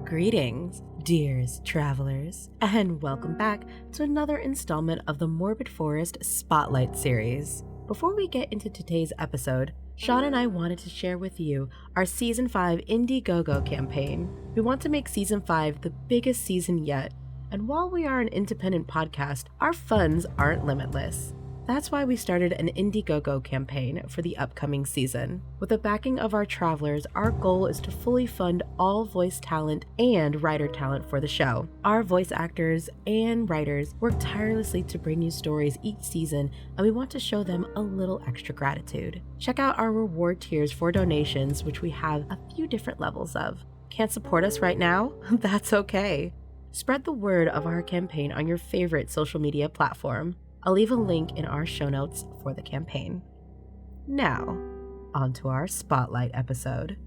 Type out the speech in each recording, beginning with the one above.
Greetings, dears travelers, and welcome back to another installment of the Morbid Forest Spotlight series. Before we get into today's episode, Sean and I wanted to share with you our Season 5 Indiegogo campaign. We want to make Season 5 the biggest season yet, and while we are an independent podcast, our funds aren't limitless. That's why we started an Indiegogo campaign for the upcoming season. With the backing of our travelers, our goal is to fully fund all voice talent and writer talent for the show. Our voice actors and writers work tirelessly to bring you stories each season, and we want to show them a little extra gratitude. Check out our reward tiers for donations, which we have a few different levels of. Can't support us right now? That's okay. Spread the word of our campaign on your favorite social media platform. I'll leave a link in our show notes for the campaign. Now, on to our Spotlight episode.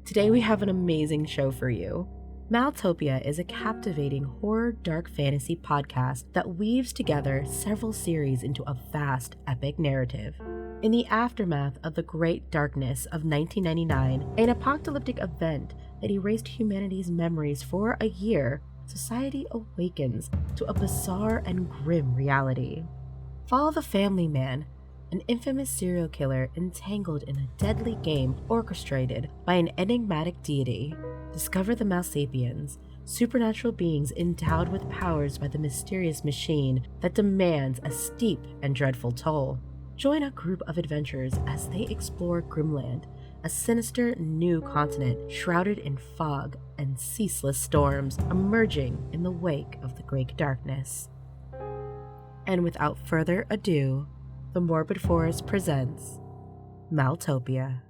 Today we have an amazing show for you. Maeltopia is a captivating horror dark fantasy podcast that weaves together several series into a vast epic narrative. In the aftermath of the Great Darkness of 1999, an apocalyptic event that erased humanity's memories for a year, society awakens to a bizarre and grim reality. Follow the family man, an infamous serial killer entangled in a deadly game orchestrated by an enigmatic deity. Discover the Maelsapiens, supernatural beings endowed with powers by the mysterious machine that demands a steep and dreadful toll. Join a group of adventurers as they explore Grimland, a sinister new continent shrouded in fog and ceaseless storms emerging in the wake of the Great Darkness. And without further ado, the Morbid Forest presents Maeltopia.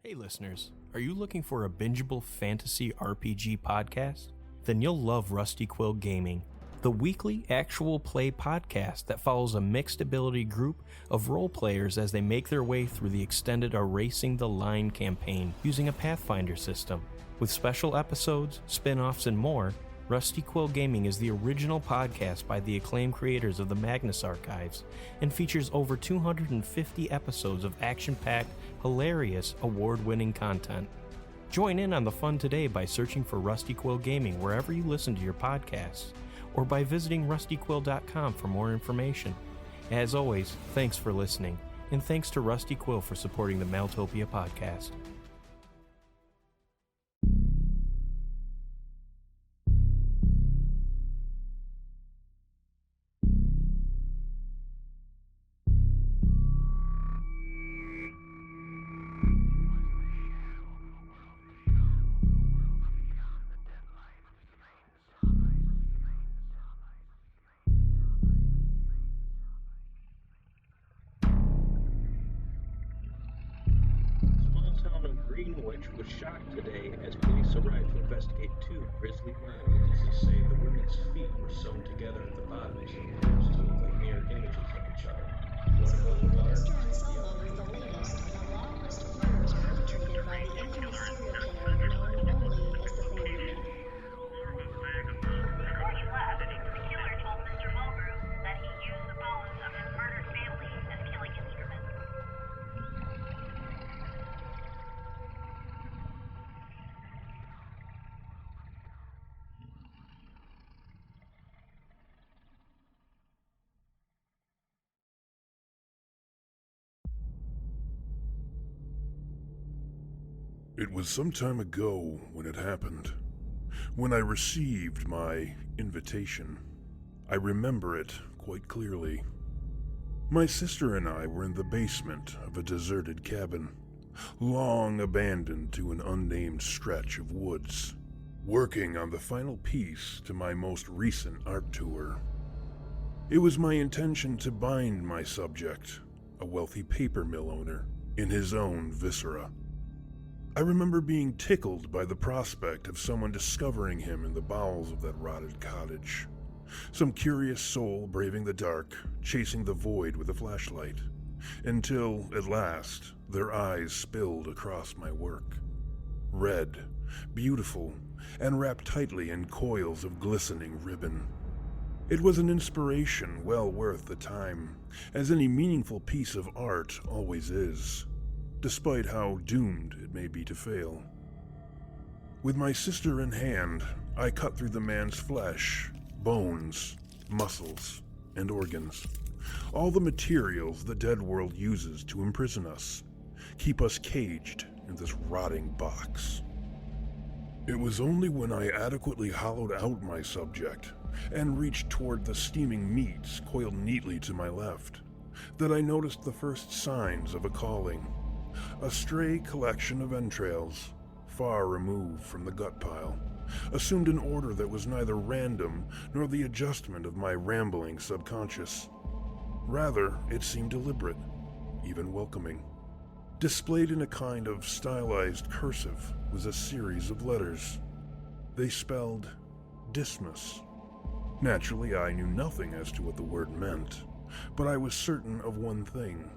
Hey listeners, are you looking for a bingeable fantasy RPG podcast? Then you'll love Rusty Quill Gaming, the weekly actual play podcast that follows a mixed ability group of role players as they make their way through the extended Erasing the Line campaign using a Pathfinder system. With special episodes, spin-offs, and more, Rusty Quill Gaming is the original podcast by the acclaimed creators of the Magnus Archives and features over 250 episodes of action-packed, hilarious, award-winning content. Join in on the fun today by searching for Rusty Quill Gaming wherever you listen to your podcasts, or by visiting rustyquill.com for more information. As always, thanks for listening, and thanks to Rusty Quill for supporting the Maeltopia podcast. Was shocked today as police arrived to investigate two grisly murders. Witnesses say the women's feet were sewn together at the bottoms and hers to look like mirror images of each other. One of the large, Solo is the latest in a long list of murders perpetrated by the infamous serial killer known only as the Family. Before he left, the killer told Mr. Mulgrew that he used the bones of his murdered family as killing instruments. It was some time ago when it happened, when I received my invitation. I remember it quite clearly. My sister and I were in the basement of a deserted cabin, long abandoned to an unnamed stretch of woods, working on the final piece to my most recent art tour. It was my intention to bind my subject, a wealthy paper mill owner, in his own viscera. I remember being tickled by the prospect of someone discovering him in the bowels of that rotted cottage. Some curious soul braving the dark, chasing the void with a flashlight, until, at last, their eyes spilled across my work. Red, beautiful, and wrapped tightly in coils of glistening ribbon. It was an inspiration well worth the time, as any meaningful piece of art always is, despite how doomed it may be to fail. With my sister in hand, I cut through the man's flesh, bones, muscles, and organs. All the materials the dead world uses to imprison us, keep us caged in this rotting box. It was only when I adequately hollowed out my subject and reached toward the steaming meats coiled neatly to my left that I noticed the first signs of a calling. A stray collection of entrails, far removed from the gut pile, assumed an order that was neither random nor the adjustment of my rambling subconscious. Rather, it seemed deliberate, even welcoming. Displayed in a kind of stylized cursive was a series of letters. They spelled Dismas. Naturally, I knew nothing as to what the word meant, but I was certain of one thing.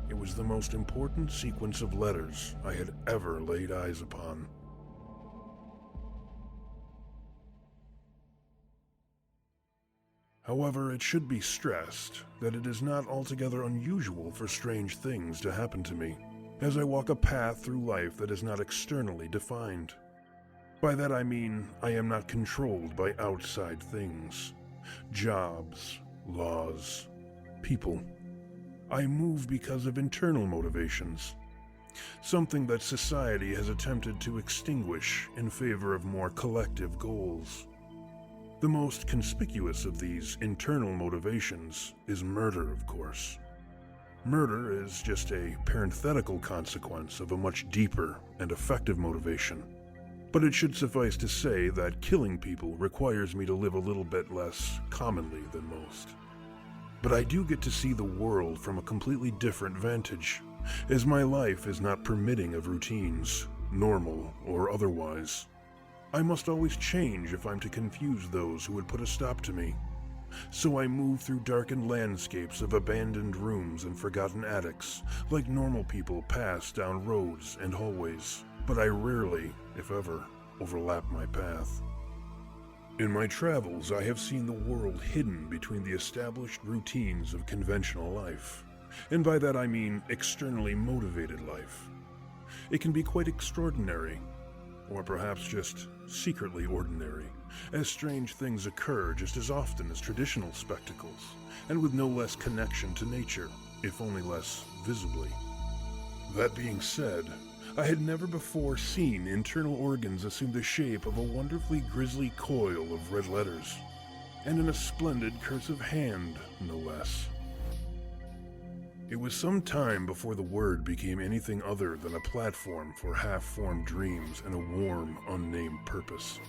It was the most important sequence of letters I had ever laid eyes upon. However, it should be stressed that it is not altogether unusual for strange things to happen to me, as I walk a path through life that is not externally defined. By that I mean I am not controlled by outside things, jobs, laws, people. I move because of internal motivations, something that society has attempted to extinguish in favor of more collective goals. The most conspicuous of these internal motivations is murder, of course. Murder is just a parenthetical consequence of a much deeper and effective motivation. But it should suffice to say that killing people requires me to live a little bit less commonly than most. But I do get to see the world from a completely different vantage, as my life is not permitting of routines, normal or otherwise. I must always change if I'm to confuse those who would put a stop to me. So I move through darkened landscapes of abandoned rooms and forgotten attics, like normal people pass down roads and hallways, but I rarely, if ever, overlap my path. In my travels, I have seen the world hidden between the established routines of conventional life, and by that I mean externally motivated life. It can be quite extraordinary, or perhaps just secretly ordinary, as strange things occur just as often as traditional spectacles, and with no less connection to nature, if only less visibly. That being said, I had never before seen internal organs assume the shape of a wonderfully grisly coil of red letters, and in a splendid cursive hand, no less. It was some time before the word became anything other than a platform for half-formed dreams and a warm, unnamed purpose.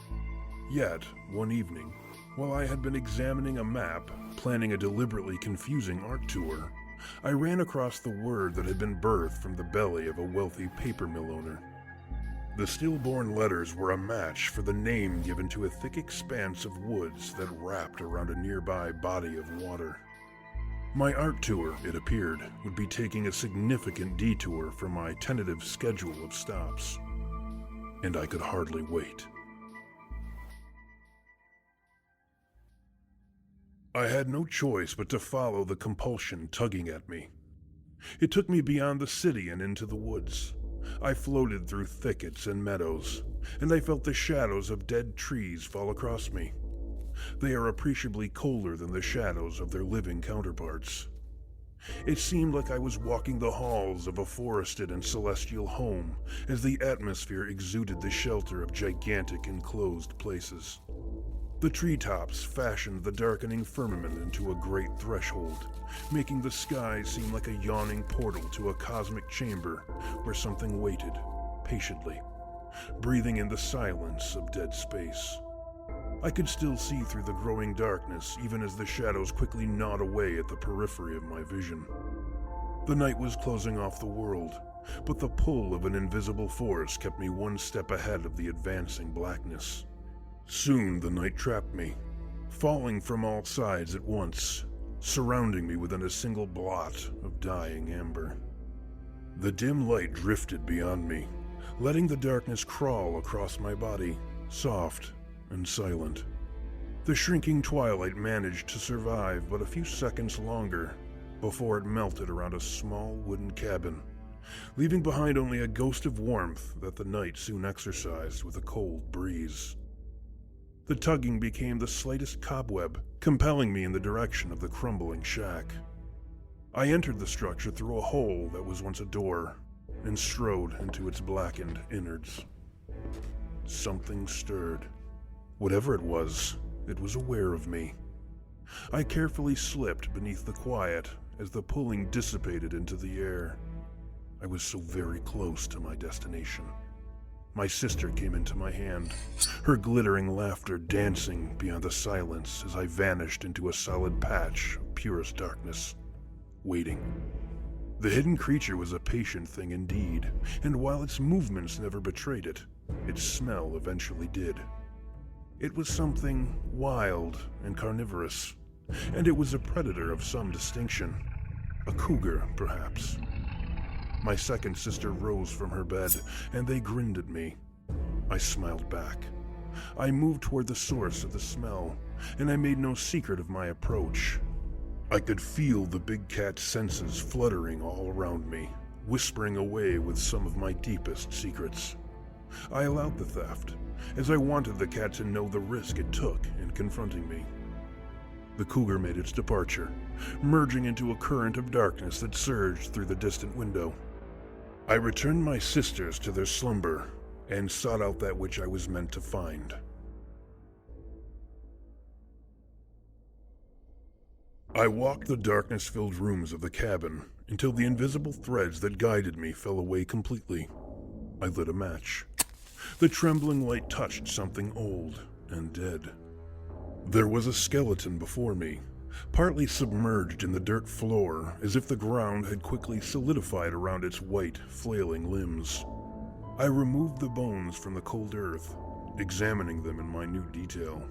Yet, one evening, while I had been examining a map, planning a deliberately confusing art tour, I ran across the word that had been birthed from the belly of a wealthy paper mill owner. The stillborn letters were a match for the name given to a thick expanse of woods that wrapped around a nearby body of water. My art tour, it appeared, would be taking a significant detour from my tentative schedule of stops, and I could hardly wait. I had no choice but to follow the compulsion tugging at me. It took me beyond the city and into the woods. I floated through thickets and meadows, and I felt the shadows of dead trees fall across me. They are appreciably colder than the shadows of their living counterparts. It seemed like I was walking the halls of a forested and celestial home, as the atmosphere exuded the shelter of gigantic enclosed places. The treetops fashioned the darkening firmament into a great threshold, making the sky seem like a yawning portal to a cosmic chamber where something waited, patiently, breathing in the silence of dead space. I could still see through the growing darkness, even as the shadows quickly gnawed away at the periphery of my vision. The night was closing off the world, but the pull of an invisible force kept me one step ahead of the advancing blackness. Soon the night trapped me, falling from all sides at once, surrounding me within a single blot of dying amber. The dim light drifted beyond me, letting the darkness crawl across my body, soft and silent. The shrinking twilight managed to survive but a few seconds longer before it melted around a small wooden cabin, leaving behind only a ghost of warmth that the night soon exorcised with a cold breeze. The tugging became the slightest cobweb, compelling me in the direction of the crumbling shack. I entered the structure through a hole that was once a door, and strode into its blackened innards. Something stirred. Whatever it was aware of me. I carefully slipped beneath the quiet as the pulling dissipated into the air. I was so very close to my destination. My sister came into my hand, her glittering laughter dancing beyond the silence as I vanished into a solid patch of purest darkness, waiting. The hidden creature was a patient thing indeed, and while its movements never betrayed it, its smell eventually did. It was something wild and carnivorous, and it was a predator of some distinction. A cougar, perhaps. My second sister rose from her bed, and they grinned at me. I smiled back. I moved toward the source of the smell, and I made no secret of my approach. I could feel the big cat's senses fluttering all around me, whispering away with some of my deepest secrets. I allowed the theft, as I wanted the cat to know the risk it took in confronting me. The cougar made its departure, merging into a current of darkness that surged through the distant window. I returned my sisters to their slumber and sought out that which I was meant to find. I walked the darkness-filled rooms of the cabin until the invisible threads that guided me fell away completely. I lit a match. The trembling light touched something old and dead. There was a skeleton before me, partly submerged in the dirt floor as if the ground had quickly solidified around its white, flailing limbs. I removed the bones from the cold earth, examining them in minute detail.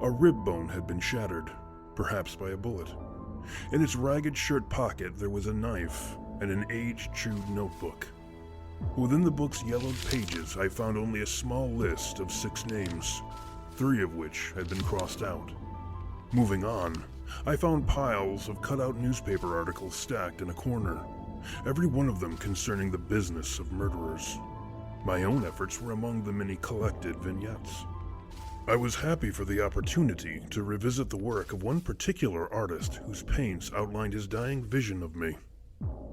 A rib bone had been shattered, perhaps by a bullet. In its ragged shirt pocket there was a knife and an age-chewed notebook. Within the book's yellowed pages I found only a small list of 6 names, 3 of which had been crossed out. Moving on, I found piles of cut-out newspaper articles stacked in a corner, every one of them concerning the business of murderers. My own efforts were among the many collected vignettes. I was happy for the opportunity to revisit the work of one particular artist whose paints outlined his dying vision of me.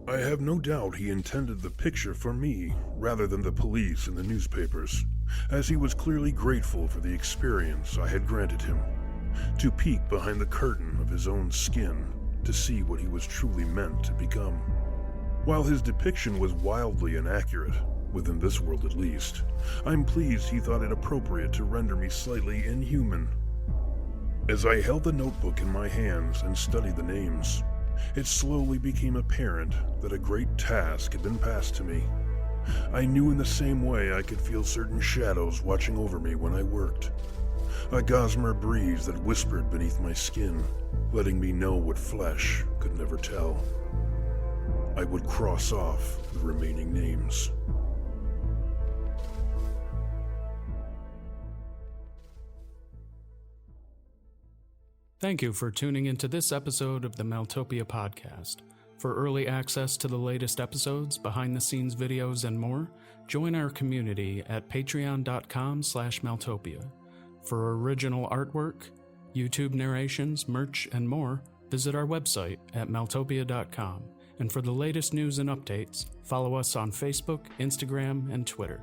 I have no doubt he intended the picture for me rather than the police and the newspapers, as he was clearly grateful for the experience I had granted him, to peek behind the curtain of his own skin to see what he was truly meant to become. While his depiction was wildly inaccurate, within this world at least, I'm pleased he thought it appropriate to render me slightly inhuman. As I held the notebook in my hands and studied the names, it slowly became apparent that a great task had been passed to me. I knew in the same way I could feel certain shadows watching over me when I worked. A gossamer breeze that whispered beneath my skin, letting me know what flesh could never tell. I would cross off the remaining names. Thank you for tuning into this episode of the Maeltopia podcast. For early access to the latest episodes, behind-the-scenes videos, and more, join our community at patreon.com/Maeltopia. For original artwork, YouTube narrations, merch, and more, visit our website at maeltopia.com. And for the latest news and updates, follow us on Facebook, Instagram, and Twitter.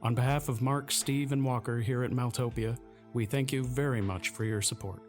On behalf of Mark, Steve, and Walker here at Maeltopia, we thank you very much for your support.